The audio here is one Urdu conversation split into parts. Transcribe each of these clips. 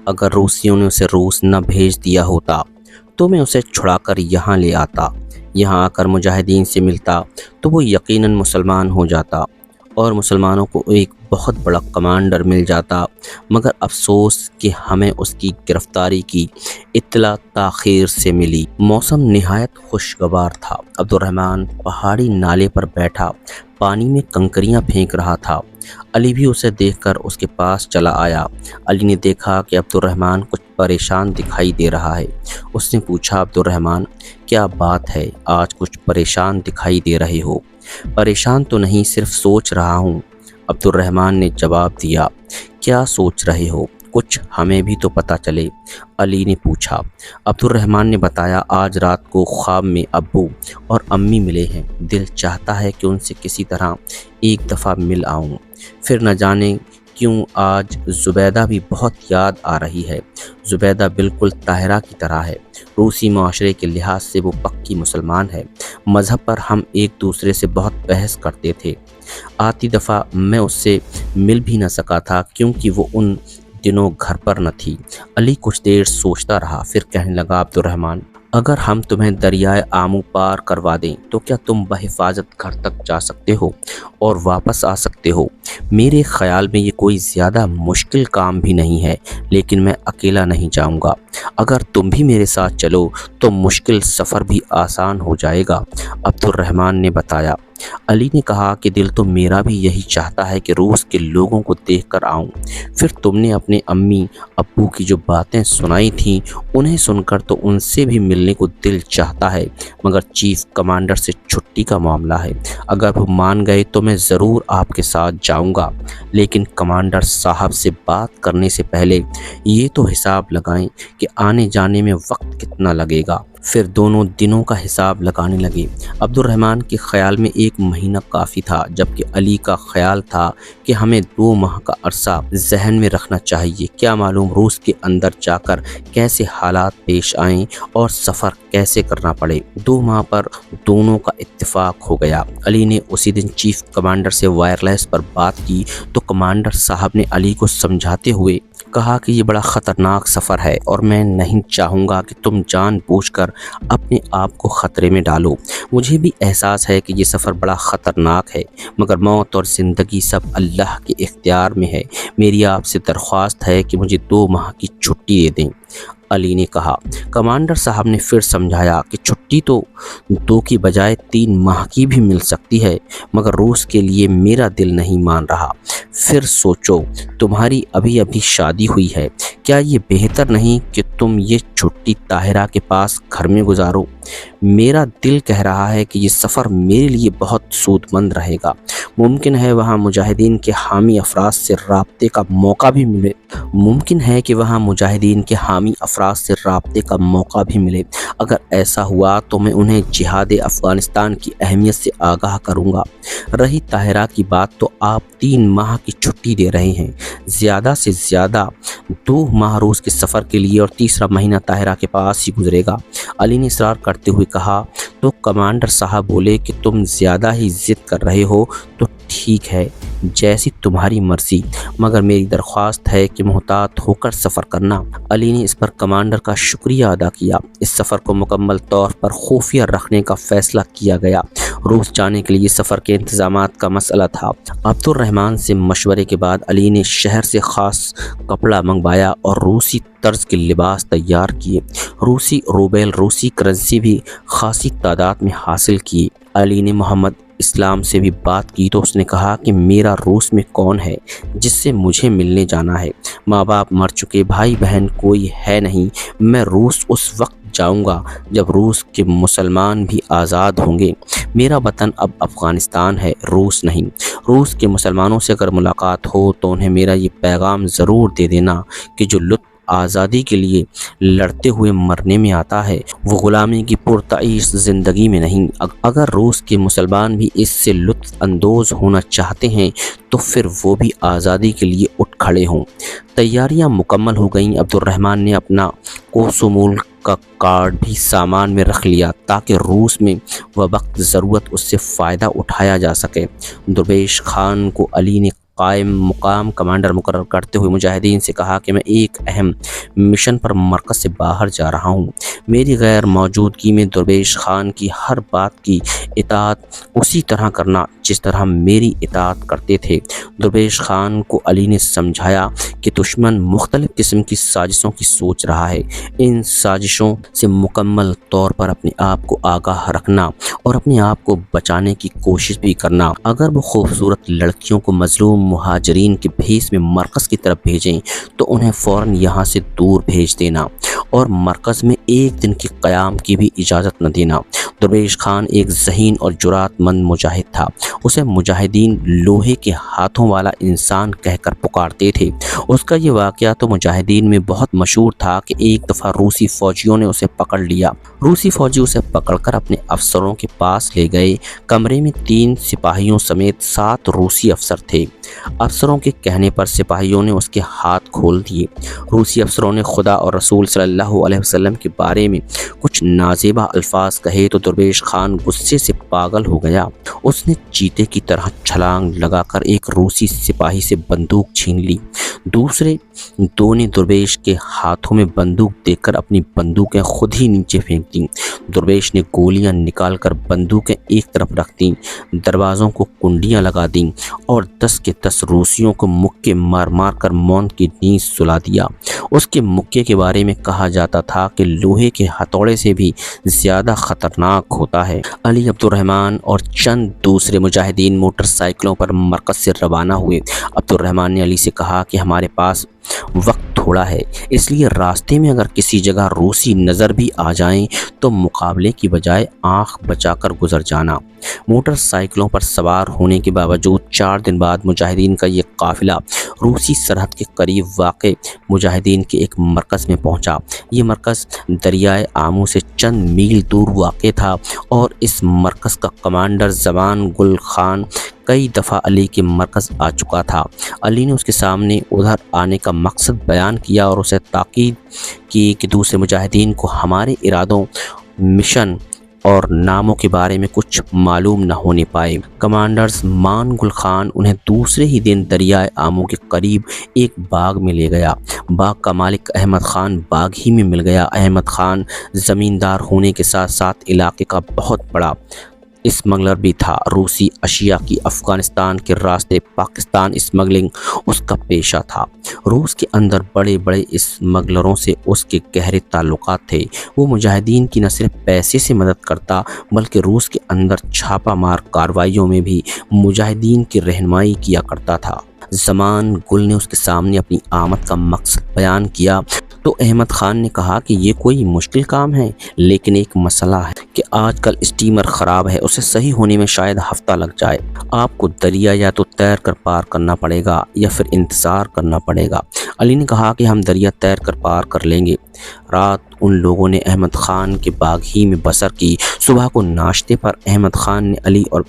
اگر روسیوں نے اسے روس نہ بھیج دیا ہوتا تو میں اسے چھڑا کر یہاں لے آتا، یہاں آ کر مجاہدین سے ملتا تو وہ یقیناً مسلمان ہو جاتا اور مسلمانوں کو ایک بہت بڑا کمانڈر مل جاتا، مگر افسوس کہ ہمیں اس کی گرفتاری کی اطلاع تاخیر سے ملی۔ موسم نہایت خوشگوار تھا۔ عبد الرحمن پہاڑی نالے پر بیٹھا پانی میں کنکریاں پھینک رہا تھا۔ علی بھی اسے دیکھ کر اس کے پاس چلا آیا۔ علی نے دیکھا کہ عبد الرحمن کچھ پریشان دکھائی دے رہا ہے۔ اس نے پوچھا، عبد الرحمن کیا بات ہے، آج کچھ پریشان دکھائی دے رہے ہو؟ پریشان تو نہیں، صرف سوچ رہا ہوں، عبد الرحمن نے جواب دیا۔ کیا سوچ رہے ہو؟ کچھ ہمیں بھی تو پتہ چلے، علی نے پوچھا۔ عبد الرحمن نے بتایا، آج رات کو خواب میں ابو اور امی ملے ہیں، دل چاہتا ہے کہ ان سے کسی طرح ایک دفعہ مل آؤں، پھر نہ جانے کیوں آج زبیدہ بھی بہت یاد آ رہی ہے۔ زبیدہ بالکل طاہرہ کی طرح ہے، روسی معاشرے کے لحاظ سے وہ پکی مسلمان ہے، مذہب پر ہم ایک دوسرے سے بہت بحث کرتے تھے، آتی دفعہ میں اس سے مل بھی نہ سکا تھا کیونکہ وہ ان دنوں گھر پر نہ تھی۔ علی کچھ دیر سوچتا رہا، پھر کہنے لگا، عبد الرحمن اگر ہم تمہیں دریائے آمو پار کروا دیں تو کیا تم بحفاظت گھر تک جا سکتے ہو اور واپس آ سکتے ہو؟ میرے خیال میں یہ کوئی زیادہ مشکل کام بھی نہیں ہے، لیکن میں اکیلا نہیں جاؤں گا، اگر تم بھی میرے ساتھ چلو تو مشکل سفر بھی آسان ہو جائے گا، عبد الرحمن نے بتایا۔ علی نے کہا کہ دل تو میرا بھی یہی چاہتا ہے کہ روس کے لوگوں کو دیکھ کر آؤں، پھر تم نے اپنے امی ابو کی جو باتیں سنائی تھیں انہیں سن کر تو ان سے بھی ملنے کو دل چاہتا ہے، مگر چیف کمانڈر سے چھٹی کا معاملہ ہے، اگر وہ مان گئے تو میں ضرور آپ کے ساتھ جاؤں گا، لیکن کمانڈر صاحب سے بات کرنے سے پہلے یہ تو حساب لگائیں کہ آنے جانے میں وقت کتنا لگے گا۔ پھر دونوں دنوں کا حساب لگانے لگے۔ عبد الرحمن کے خیال میں 1 مہینہ کافی تھا، جبکہ علی کا خیال تھا کہ ہمیں 2 ماہ کا عرصہ ذہن میں رکھنا چاہیے، کیا معلوم روس کے اندر جا کر کیسے حالات پیش آئیں اور سفر کیسے کرنا پڑے۔ 2 ماہ پر دونوں کا اتفاق ہو گیا۔ علی نے اسی دن چیف کمانڈر سے وائرلیس پر بات کی تو کمانڈر صاحب نے علی کو سمجھاتے ہوئے کہا کہ یہ بڑا خطرناک سفر ہے اور میں نہیں چاہوں گا کہ تم جان بوجھ کر اپنے آپ کو خطرے میں ڈالو۔ مجھے بھی احساس ہے کہ یہ سفر بڑا خطرناک ہے، مگر موت اور زندگی سب اللہ کے اختیار میں ہے، میری آپ سے درخواست ہے کہ مجھے 2 ماہ کی چھٹی دے دیں، علی نے کہا۔ کمانڈر صاحب نے پھر سمجھایا کہ چھٹی تو 2 کی بجائے 3 ماہ کی بھی مل سکتی ہے، مگر روس کے لیے میرا دل نہیں مان رہا۔ پھر سوچو، تمہاری ابھی ابھی شادی ہوئی ہے، کیا یہ بہتر نہیں کہ تم یہ چھٹی طاہرہ کے پاس گھر میں گزارو؟ میرا دل کہہ رہا ہے کہ یہ سفر میرے لیے بہت سود مند رہے گا، ممکن ہے وہاں مجاہدین کے حامی افراد سے رابطے کا موقع بھی ملے، اگر ایسا ہوا تو میں انہیں جہاد افغانستان کی اہمیت سے آگاہ کروں گا۔ رہی طاہرہ کی بات تو آپ 3 ماہ کی چھٹی دے رہے ہیں، زیادہ سے زیادہ 2 ماہ روس کے سفر کے لیے اور تیسرا مہینہ طاہرہ کے پاس ہی گزرے گا، علی نے اصرار کرتے ہوئے کہا۔ تو کمانڈر صاحب بولے کہ تم زیادہ ہی ضد کر رہے ہو تو ٹھیک ہے، جیسی تمہاری مرضی، مگر میری درخواست ہے کہ محتاط ہو کر سفر کرنا۔ علی نے اس پر کمانڈر کا شکریہ ادا کیا۔ اس سفر کو مکمل طور پر خفیہ رکھنے کا فیصلہ کیا گیا۔ روس جانے کے لیے سفر کے انتظامات کا مسئلہ تھا۔ عبد الرحمن سے مشورے کے بعد علی نے شہر سے خاص کپڑا منگوایا اور روسی طرز کے لباس تیار کیے، روسی روبل، روسی کرنسی بھی خاصی تعداد میں حاصل کی۔ علی نے محمد اسلام سے بھی بات کی تو اس نے کہا کہ میرا روس میں کون ہے جس سے مجھے ملنے جانا ہے، ماں باپ مر چکے، بھائی بہن کوئی ہے نہیں، میں روس اس وقت جاؤں گا جب روس کے مسلمان بھی آزاد ہوں گے، میرا وطن اب افغانستان ہے، روس نہیں۔ روس کے مسلمانوں سے اگر ملاقات ہو تو انہیں میرا یہ پیغام ضرور دے دینا کہ جو لطف آزادی کے لیے لڑتے ہوئے مرنے میں آتا ہے وہ غلامی کی پرتعیش زندگی میں نہیں۔ اگر روس کے مسلمان بھی اس سے لطف اندوز ہونا چاہتے ہیں تو پھر وہ بھی آزادی کے لیے اٹھ کھڑے ہوں۔ تیاریاں مکمل ہو گئیں۔ عبد الرحمن نے اپنا کوسومول کا کارڈ بھی سامان میں رکھ لیا تاکہ روس میں وقت ضرورت اس سے فائدہ اٹھایا جا سکے۔ درویش خان کو علی نے قائم مقام کمانڈر مقرر کرتے ہوئے مجاہدین سے کہا کہ میں ایک اہم مشن پر مرکز سے باہر جا رہا ہوں۔ میری غیر موجودگی میں درویش خان کی ہر بات کی اطاعت اسی طرح کرنا جس طرح میری اطاعت کرتے تھے۔ درویش خان کو علی نے سمجھایا کہ دشمن مختلف قسم کی سازشوں کی سوچ رہا ہے۔ ان سازشوں سے مکمل طور پر اپنے آپ کو آگاہ رکھنا اور اپنے آپ کو بچانے کی کوشش بھی کرنا۔ اگر وہ خوبصورت لڑکیوں کو مظلوم مہاجرین کے بھیس میں مرکز کی طرف بھیجیں تو انہیں فوراً یہاں سے دور بھیج دینا اور مرکز میں ایک دن کے قیام کی بھی اجازت نہ دینا۔ درویش خان ایک ذہین اور جرأت مند مجاہد تھا۔ اسے مجاہدین لوہے کے ہاتھوں والا انسان کہہ کر پکارتے تھے۔ اس کا یہ واقعہ تو مجاہدین میں بہت مشہور تھا کہ ایک دفعہ روسی فوجیوں نے اسے پکڑ لیا۔ روسی فوجی اسے پکڑ کر اپنے افسروں کے پاس لے گئے۔ کمرے میں 3 سپاہیوں سمیت 7 روسی افسر تھے۔ افسروں کے کہنے پر سپاہیوں نے اس کے ہاتھ کھول دیے۔ روسی افسروں نے خدا اور رسول صلی اللہ علیہ وسلم کے بارے میں کچھ نازیبا الفاظ کہے تو درویش خان غصے سے پاگل ہو گیا۔ اس نے چیتے کی طرح چھلانگ لگا کر ایک روسی سپاہی سے بندوق چھین لی۔ دوسرے 2 نے درویش کے ہاتھوں میں بندوق دیکھ کر اپنی بندوقیں خود ہی نیچے پھینک دیں۔ درویش نے گولیاں نکال کر بندوقیں ایک طرف رکھ دیں، دروازوں کو کنڈیاں لگا دیں اور 10 کے 10 روسیوں کو مکے مار مار کر موت کی نیند سلا دیا۔ اس کے مکے کے بارے میں کہا جاتا تھا کہ لوہے کے ہتھوڑے سے بھی زیادہ خطرناک ہوتا ہے۔ علی عبد الرحمن اور چند دوسرے مجاہدین موٹر سائیکلوں پر مرکز سے روانہ ہوئے۔ عبد الرحمن نے علی سے کہا کہ ہمارے پاس وقت تھوڑا ہے، اس لیے راستے میں اگر کسی جگہ روسی نظر بھی آ جائیں تو مقابلے کی بجائے آنکھ بچا کر گزر جانا۔ موٹر سائیکلوں پر سوار ہونے کے باوجود 4 دن بعد مجاہدین کا یہ قافلہ روسی سرحد کے قریب واقع مجاہدین کے ایک مرکز میں پہنچا۔ یہ مرکز دریائے آمو سے چند میل دور واقع تھا اور اس مرکز کا کمانڈر زمان گل خان کئی دفعہ علی کے مرکز آ چکا تھا۔ علی نے اس کے سامنے ادھر آنے کا مقصد بیان کیا اور اسے تاکید کی کہ دوسرے مجاہدین کو ہمارے ارادوں، مشن اور ناموں کے بارے میں کچھ معلوم نہ ہونے پائے۔ کمانڈر زمان گل خان انہیں دوسرے ہی دن دریائے آمو کے قریب ایک باغ میں لے گیا۔ باغ کا مالک احمد خان باغ ہی میں مل گیا۔ احمد خان زمیندار ہونے کے ساتھ ساتھ علاقے کا بہت بڑا اسمگلر بھی تھا۔ روسی اشیاء کی افغانستان کے راستے پاکستان اسمگلنگ اس کا پیشہ تھا۔ روس کے اندر بڑے بڑے اسمگلروں سے اس کے گہرے تعلقات تھے۔ وہ مجاہدین کی نہ صرف پیسے سے مدد کرتا بلکہ روس کے اندر چھاپہ مار کارروائیوں میں بھی مجاہدین کی رہنمائی کیا کرتا تھا۔ زمان گل نے اس کے سامنے اپنی آمد کا مقصد بیان کیا تو احمد خان نے کہا کہ یہ کوئی مشکل کام ہے، لیکن ایک مسئلہ ہے کہ آج کل اسٹیمر خراب ہے، اسے صحیح ہونے میں شاید ہفتہ لگ جائے۔ آپ کو دریا یا تو تیر کر پار کرنا پڑے گا یا پھر انتظار کرنا پڑے گا۔ علی نے کہا کہ ہم دریا تیر کر پار کر لیں گے۔ رات ان لوگوں نے احمد خان کے باغ ہی میں بسر کی۔ صبح کو ناشتے پر احمد خان نے علی اور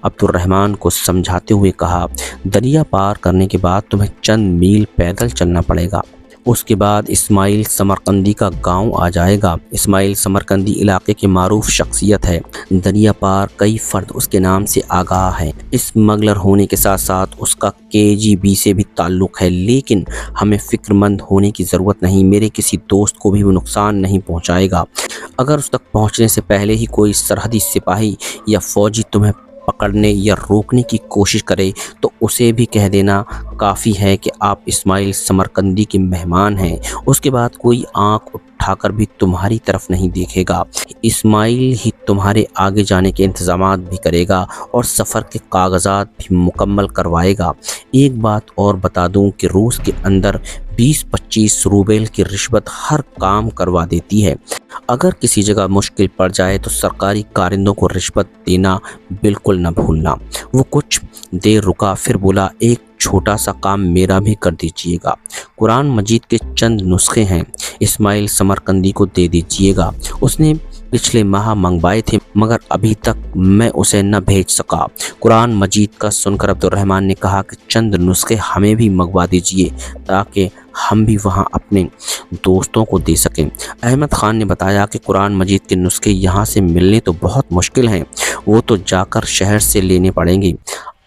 عبد الرحمن کو سمجھاتے ہوئے کہا، دریا پار کرنے کے بعد تمہیں چند میل پیدل چلنا پڑے گا۔ اس کے بعد اسماعیل سمرقندی کا گاؤں آ جائے گا۔ اسماعیل سمرقندی علاقے کی معروف شخصیت ہے۔ دریا پار کئی فرد اس کے نام سے آگاہ ہیں۔ اسمگلر ہونے کے ساتھ ساتھ اس کا KGB سے بھی تعلق ہے، لیکن ہمیں فکر مند ہونے کی ضرورت نہیں۔ میرے کسی دوست کو بھی وہ نقصان نہیں پہنچائے گا۔ اگر اس تک پہنچنے سے پہلے ہی کوئی سرحدی سپاہی یا فوجی تمہیں پکڑنے یا روکنے کی کوشش کرے تو اسے بھی کہہ دینا کافی ہے کہ آپ اسماعیل سمرقندی کے مہمان ہیں۔ اس کے بعد کوئی آنکھ اٹھا کر بھی تمہاری طرف نہیں دیکھے گا۔ اسماعیل ہی تمہارے آگے جانے کے انتظامات بھی کرے گا اور سفر کے کاغذات بھی مکمل کروائے گا۔ ایک بات اور بتا دوں کہ روس کے اندر 20-25 روبل کی رشوت ہر کام کروا دیتی ہے۔ اگر کسی جگہ مشکل پڑ جائے تو سرکاری کارندوں کو رشوت دینا بالکل نہ بھولنا۔ وہ کچھ دیر رکا، پھر بولا، ایک چھوٹا سا کام میرا بھی کر دیجیے گا۔ قرآن مجید کے چند نسخے ہیں، اسماعیل سمرقندی کو دے دیجیے گا۔ اس نے پچھلے ماہ منگوائے تھے مگر ابھی تک میں اسے نہ بھیج سکا۔ قرآن مجید کا سن کر عبد الرحمن نے کہا کہ چند نسخے ہمیں بھی منگوا دیجیے تاکہ ہم بھی وہاں اپنے دوستوں کو دے سکیں۔ احمد خان نے بتایا کہ قرآن مجید کے نسخے یہاں سے ملنے تو بہت مشکل ہیں، وہ تو جا کر شہر سے لینے پڑیں گے۔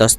10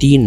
3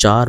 4